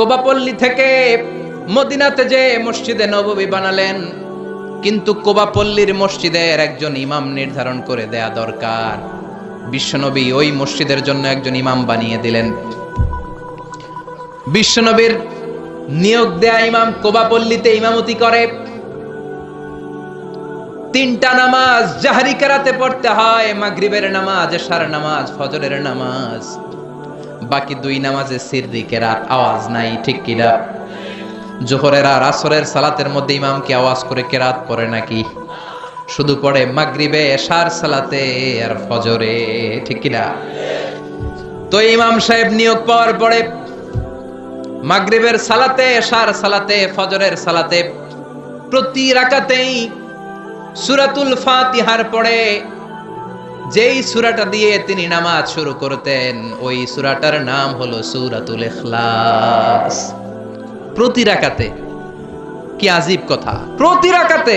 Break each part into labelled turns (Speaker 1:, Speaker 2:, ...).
Speaker 1: কোবাপল্লী থেকে মদিনাতে যে মসজিদে নববী বানালেন, কিন্তু কোবাপল্লীর মসজিদের একজন ইমাম নির্ধারণ করে দেয়া দরকার। বিশ্বনবী ওই মসজিদের জন্য একজন ইমাম বানিয়ে দিলেন। বিশ্বনবীর নিয়োগ দেয়া ইমাম কোবাপল্লীতে ইমামতি করে। 3টা নামাজ জাহরি কেরাতে পড়তে হয়, মাগরিবের নামাজ, এশার নামাজ, ফজরের নামাজ। বাকি 2 নামাজে সিররি কেরাত, আওয়াজ নাই, ঠিক কিনা? জোহরের আর আসরের সালাতের মধ্যে ইমাম কি আওয়াজ করে কেরাত পড়ে নাকি? শুধু পড়ে মাগরিবে, এশার সালাতে আর ফজরে, ঠিক কিনা? তো ইমাম সাহেব নিয়োগ পাওয়ার পরে মাগরিবের সালাতে, এশার সালাতে, ফজরের সালাতে প্রতি রাকাতেই সূরাতুল ফাতিহার পরে যেই সূরাটা দিয়ে তিনি নামাজ শুরু করতেন, ওই সূরাটার নাম হলো সূরাতুল ইখলাস। প্রতি রাকাতে, কি আজীব কথা! প্রতি রাকাতে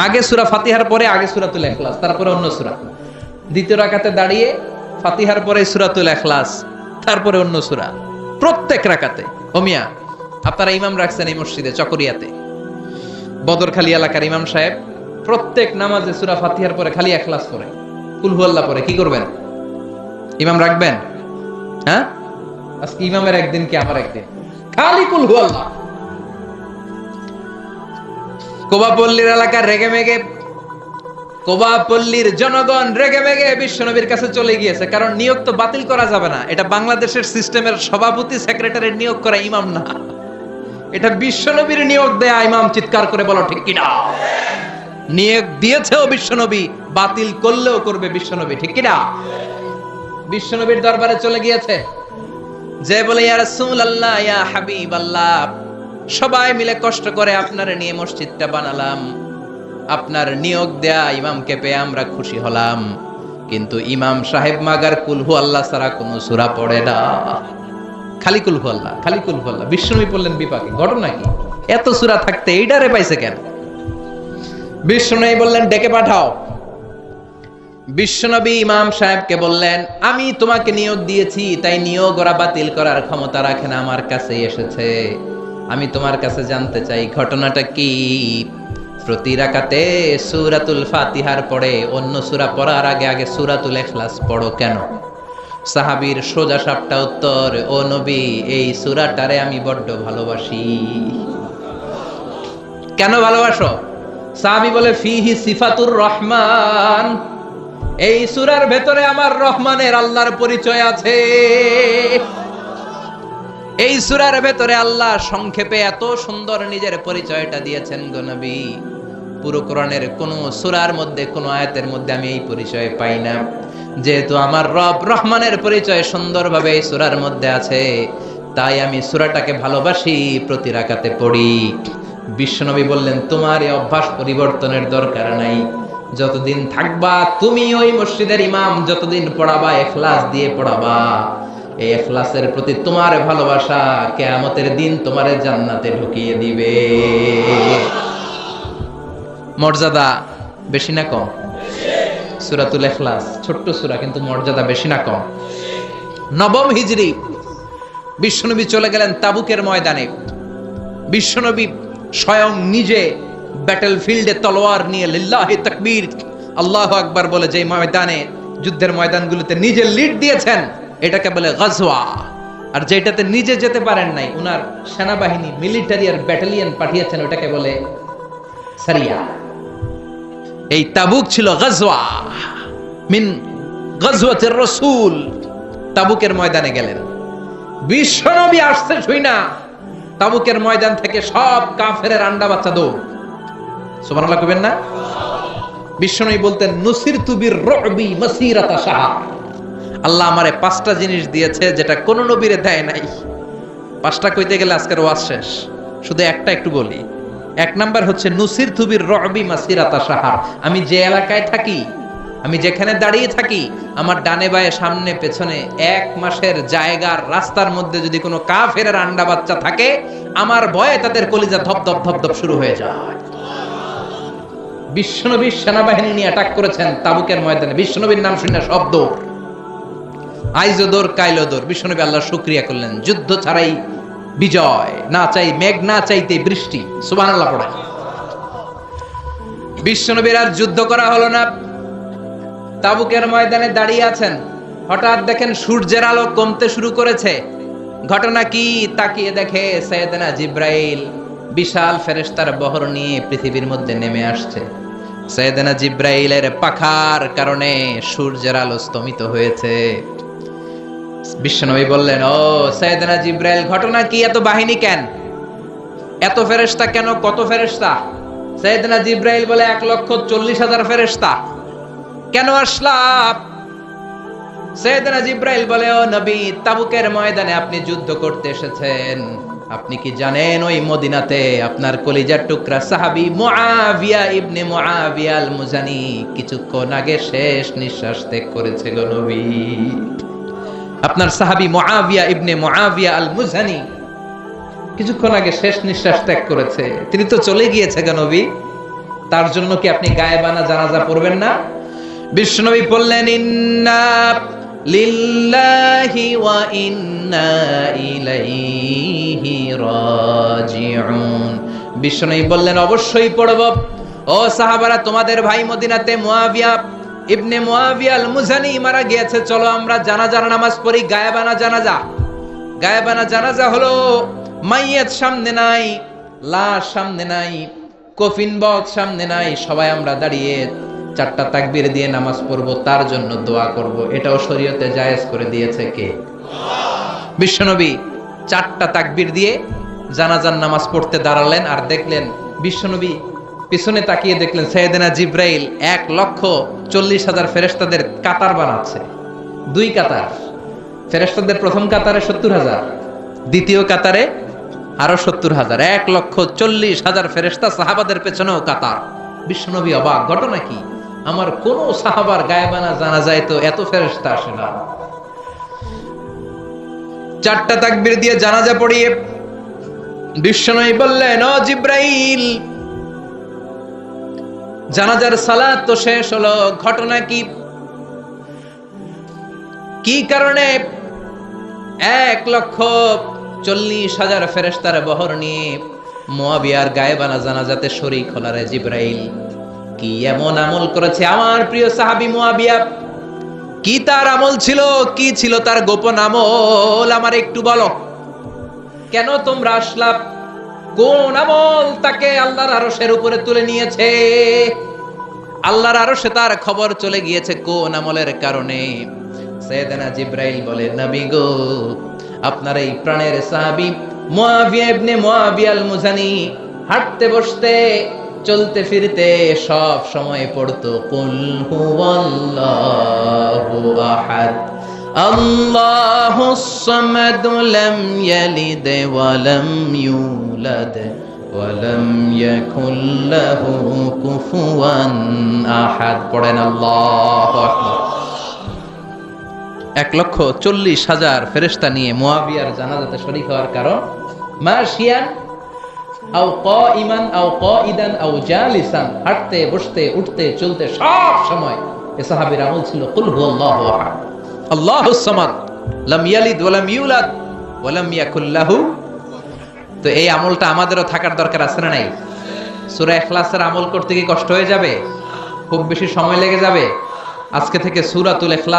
Speaker 1: আগে সূরা ফাতিহার পরে আগে সূরাতুল ইখলাস, তারপরে অন্য সূরা। দ্বিতীয় রাকাতে দাঁড়িয়ে ফাতিহার পরে সূরাতুল ইখলাস, তারপরে অন্য সূরা। প্রত্যেক রাকাতে। ও মিয়া, আপনারা ইমাম রাখছেন এই মসজিদে চকরিয়াতে, বদরখালী এলাকার ইমাম সাহেব প্রত্যেক নামাজে সূরা ফাতিহার পরে খালি ইখলাস পড়ে, কুল হুয়াল্লাহ পড়ে। কি করবেন? ইমাম রাখবেন? হ্যাঁ, আজকে ইমামের একদিন কি আমার একদিন, খালি কুল হুয়াল্লাহ। কোবাপল্লীর এলাকার রেগে মেগে, কোবাপল্লীর জনগণ রেগে মেগে বিশ্বনবীর কাছে চলে গিয়েছে। কারণ নিয়োগ তো বাতিল করা যাবে না, এটা বাংলাদেশের সিস্টেমের সভাপতি সেক্রেটারির নিয়োগ করা ইমাম না, এটা বিশ্বনবীর নিয়োগ দেয়া ইমাম। চিৎকার করে বলো ঠিক কিনা? নিয়োগ দিয়েছেও বিশ্বনবী, বাতিল করলেও করবে বিশ্বনবী, ঠিক কিনা? বিশ্বনবীর দরবারে চলে গিয়েছে, যে বলে ইয়া রাসূলুল্লাহ, ইয়া হাবিবাল্লাহ, সবাই মিলে কষ্ট করে আপনার নিয়ে মসজিদটা বানালাম, আপনার নিয়োগ দেয়া ইমামকে পেয়ে আমরা খুশি হলাম, কিন্তু ইমাম সাহেব মাগার কুল হু আল্লাহ ছাড়া কোনো সূরা পড়ে না, খালি কুল হু আল্লাহ, খালি কুল হু আল্লাহ। বিশ্বনবী বললেন বিপাকে, ঘটনা কি? এত সূরা থাকতে এইটারে পাইছে কেন? বিশ্বনবী বললেন ডেকে পাঠাও। বিশ্বনবী ইমাম সাহেবকে বললেন, আমি তোমাকে নিয়োগ দিয়েছি, তাই নিয়োগ ওরা বাতিল করার ক্ষমতা রাখে না, আমার কাছে এসেছে। আমি তোমার কাছে জানতে চাই ঘটনাটা কি। প্রতি রাকাতে সূরাতুল ফাতিহার পরে অন্য সূরা পড়ার আগে আগে সূরাতুল ইখলাস পড়ো কেন? সাহাবীর সোজা সাপটা উত্তর, ও নবী, এই সূরাটারে আমি বড্ড ভালোবাসি। কেন ভালোবাসো? সাহাবী বলে, ফিহি সিফাতুর রহমান, এই সূরার ভেতরে আমার রহমানের, আল্লাহর পরিচয় আছে। এই সূরার ভেতরে আল্লাহ সংক্ষেপে এত সুন্দর নিজের পরিচয়টা দিয়েছেন গো নবী, পুরো কোরআনের কোন সূরার মধ্যে, কোন আয়াতের মধ্যে আমি এই পরিচয় পাই না। যেহেতু আমার রব রহমানের পরিচয় সুন্দরভাবে এই সূরার মধ্যে আছে, তাই আমি সূরাটাকে ভালোবাসি, প্রতি রাকাতে পড়ি। বিশ্বনবী বললেন, তোমার এই অভ্যাস পরিবর্তনের দরকার নাই। যতদিন থাকবা তুমি ওই মসজিদের ইমাম, যতদিন পড়াবা ইখলাস দিয়ে পড়াবা, এই ইখলাসের প্রতি তোমার ভালোবাসা কিয়ামতের দিন তোমারে জান্নাতে ঢুকিয়ে দিবে। মর্যাদা বেশি না কম? সূরাতুল ইখলাস ছোট্ট সূরা, কিন্তু মর্যাদা বেশি না কম? 9ম হিজরি বিশ্বনবী চলে গেলেন তাবুকের ময়দানে। বিশ্বনবী স্বয়ং নিজে ব্যাটল ফিল্ডে তলোয়ার নিয়ে লিল্লাহি তাকবীর, আল্লাহু আকবার বলে যে ময়দানে, যুদ্ধের ময়দানগুলোতে নিজে লিড দিয়েছেন, এটাকে বলে গাজওয়া। আর যেটাতে নিজে যেতে পারেন নাই, উনার সেনাবাহিনী, মিলিটারি আর ব্যাটালিয়ন পাঠিয়েছেন, ওটাকে বলে সারিয়া। এই তাবুক ছিল গাজওয়া মিন গাজওয়াতির রাসূল। তাবুকের ময়দানে গেলেন, বিশ্বনবী আসছে শুই না, তাবুকের ময়দান থেকে সব কাফেরের আন্ডা বাচ্চা দৌড়। সুবহানাল্লাহ কইবেন না? বিশ্বনবী বলতেন, নুসিরতু বির-রু'বি মাসিরাতা শাহর, আল্লাহ আমারে 5টা জিনিস দিয়েছে যেটা কোন নবীরে দেয় নাই। 5টা কইতে গেলে আজকের ওয়াজ শেষ, শুধু একটা একটু বলি। 1 নাম্বার হচ্ছে নুসিরতু বির-রু'বি মাসিরাতা শাহর, আমি যে এলাকায় থাকি, আমি যেখানে দাঁড়িয়ে থাকি, আমার ডানে বায়ে সামনে পেছনে 1 মাসের জায়গার রাস্তার মধ্যে যদি কোনো কাফেরের আন্ডা বাচ্চা থাকে, আমার ভয়ে তাদের কলিজা ধপ ধপ ধপ ধপ শুরু হয়ে যায়। বিশ্বনবী সেনাবাহিনী নিয়ে অ্যাটাক করেছেন তাবুকের ময়দানে, বিশ্বনবীর নাম শুনে শব্দ। আইজো দৌড় কাইলো দৌড়। বিশ্বনবী আল্লাহ শুকরিয়া করলেন, যুদ্ধ ছাড়াই বিজয়, না চাই মেঘ না চাইতে বৃষ্টি। সুবহানাল্লাহ পড়ে। বিশ্বনবীর আর যুদ্ধ করা হলো না, তাবুকের ময়দানে দাঁড়িয়ে আছেন। হঠাৎ দেখেন সূর্যের আলো কমতে শুরু করেছে। ঘটনা কি? তাকিয়ে দেখে সাইয়েদনা জিব্রাইল বিশাল ফেরেশতার বহর নিয়ে পৃথিবীর মধ্যে নেমে আসছে। সাইয়েদনা জিব্রাইলের পাখার কারণে সূর্যের আলো স্তমিত হয়েছে। বিশ্বনবী বললেন, ও সাইয়েদনা জিব্রাইল, ঘটনা কি? এত বাহিনী কেন? এত ফেরেশতা কেন? কত ফেরেশতা? সাইয়েদনা জিব্রাইল বলে 1,40,000 ফেরেশতা। কেন আসলাম? সাইয়েদনা জিব্রাইল বলে, ও নবী, তাবুকের ময়দানে আপনি যুদ্ধ করতে এসেছেন। আপনি কি জানেন ওই মদিনাতে আপনার কলিজার টুকরা সাহাবী মুআবিয়া ইবনে মুআবিয়া আল মুজানি কিছুক্ষণ আগে শেষ নিঃশ্বাস ত্যাগ করেছে গো নবী। আপনার সাহাবী মুআবিয়া ইবনে মুআবিয়া আল মুজানি কিছুক্ষণ আগে শেষ নিঃশ্বাস ত্যাগ করেছে। তিনি তো চলে গিয়েছে গো নবী, তার জন্য কি আপনি গায়েবানা জানাজা পড়বেন না? বিশ্বনবী বললেন, ইন্না লিল্লাহি ওয়া ইন্না ইলাইহি রাজিউন। বিশ্বনবী বললেন, অবশ্যই পড়ব। ও সাহাবারা, তোমাদের ভাই মদিনাতে মুআবিয়া ইবনে মুআবিয়া আল মুজানি মারা গিয়েছে, চলো আমরা জানাজার নামাজ পড়ি। গায়েবানা জানাজা। গায়েবানা জানাজা হলো মাইয়াত সামনে নাই, লাশ সামনে নাই, কফিন বক্স সামনে নাই, সবাই আমরা দাঁড়িয়ে 4টা তাকবীর দিয়ে নামাজ পড়বো, তার জন্য দোয়া করব। এটাও শরীয়তে জায়েজ করে দিয়েছে কে? বিশ্বনবী 4টা তাকবীর দিয়ে জানাজার নামাজ পড়তে দাঁড়ালেন। আর দেখলেন বিশ্বনবী পিছনে তাকিয়ে দেখলেন সাইয়েদনা জিব্রাইল 1,40,000 ফেরেশতাদের কাতার বানাচ্ছে। 2 কাতার ফেরেশতাদের, প্রথম কাতারে 70,000, দ্বিতীয় কাতারে আরো 70,000, 1,40,000 ফেরেশতা সাহাবাদের পেছনেও কাতার। বিশ্বনবী অবাক, ঘটনা কি? আমার কোন সাহাবার গায়েবানা জানা যায় তো এত ফেরেশতা আসে না। 4টা তাকবীর দিয়ে জানাজা পড়িয়ে বিশ্বনবী বললেন, ও জিব্রাইল, জানাজার সালাত তো শেষ হলো, ঘটনা কি? কি কারণে 1,40,000 ফেরেশতার বহর নিয়ে মুআবিয়ার গায়েবানা জানাজাতে শরীক হলো রে জিব্রাইল? কি এমন আমল করেছে আমার প্রিয় সাহাবী মুআবিয়া? কি তার আমল ছিল? কি ছিল তার গোপন আমল? আমার একটু বলো। কেন তোমরা আসলা? কোন আমল তাকে আল্লাহর আরশের উপরে তুলে নিয়েছে? আল্লাহর আরশে তার খবর চলে গিয়েছে কোন আমলের কারণে? সাইয়েদনা জিব্রাইল বলে, নবী গো, আপনার এই প্রাণের সাহাবী মুআবিয়া ইবনে মুআবিয়া আল মুজানি হাঁটতে বসতে চলতে ফিরতে সব সময় পড়তো কুল হুয়াল্লাহু আহাদ আল্লাহুস সামাদ লাম ইয়ালিদ ওয়া লাম ইউলাদ ওয়া লাম ইয়াকুল লাহু কুফুয়ান আহাদ। পড়েন আল্লাহু আকবার। 1,40,000 ফেরেশতা নিয়ে মুআবিয়ার জানাজাতে শরীক হওয়ার কারণ মাশিয়ান আও কাইমান আও কাইদান আও জালিসান, হাঁটতে বসতে উঠতে চলতে সব সময় এ সাহাবীর আমল ছিল কুল হুয়াল্লাহু আহাদ আল্লাহুস সামাদ লাম ইয়ালিদ ওয়া লাম ইউলাদ ওয়া লাম ইয়াকুল লাহু। তো এই আমলটা আমাদেরও থাকার দরকার আছে না নাই? সূরা ইখলাসের আমল করতে কি কষ্ট হয়ে যাবে? খুব বেশি সময় লেগে যাবে? আজকে থেকে সূরাতুল ইখলাস